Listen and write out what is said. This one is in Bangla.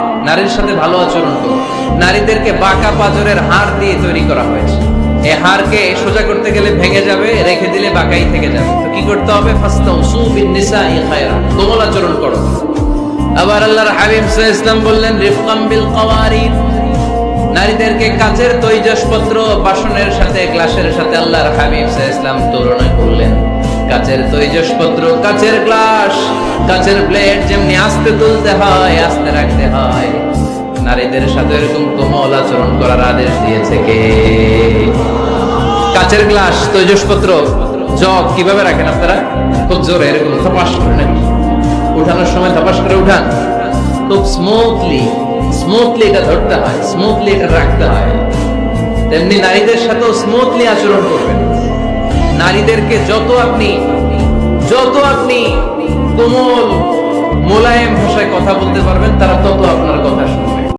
নারীর সাথে ভালো আচরণ করো। নারীদেরকে বাঁকা পাজরের হাড় দিয়ে তৈরি করা হয়েছে। এই হাড়কে সোজা করতে গেলে ভেঙে যাবে, রেখে দিলে বাঁকাই থেকে যাবে। তো কি করতে হবে? ফাস্তাউসু বিন-নিসাই খায়রা, কোমল আচরণ করো। আবার আল্লাহর হাবিব সাল্লাল্লাহু আলাইহি ওয়াসাল্লাম বললেন রিফকাম বিল কাওয়ারিদ, নারীদেরকে কাচের তৈজসপত্র বাসনের সাথে, গ্লাসের সাথে আল্লাহর হাবিব সাল্লাল্লাহু আলাইহি ওয়াসাল্লাম তুলনা করলেন। কাচের তৈজসপত্র, কাচের গ্লাস, কাচের প্লেট যেমনি আস্তে তুলতে হয়, আস্তে রাখতে হয়, নারীদের সাথে এরকম কোমল আচরণ করার আদেশ দিয়েছে কে? কাচের গ্লাস, তৈজসপত্র, জগ কিভাবে রাখেন আপনারা? খুব জোরে এরকম ধপাস করে নেন, উঠানোর সময় ধপাস করে উঠান। খুব স্মুথলি এটা ধরতে হয়, স্মুথলি এটা রাখতে হয়। তেমনি নারীদের সাথেও স্মুথলি আচরণ করবেন। নারীদেরকে যত আপনি কোমল মোলায়েম ভাষায় কথা বলতে পারবেন, তারা তত আপনার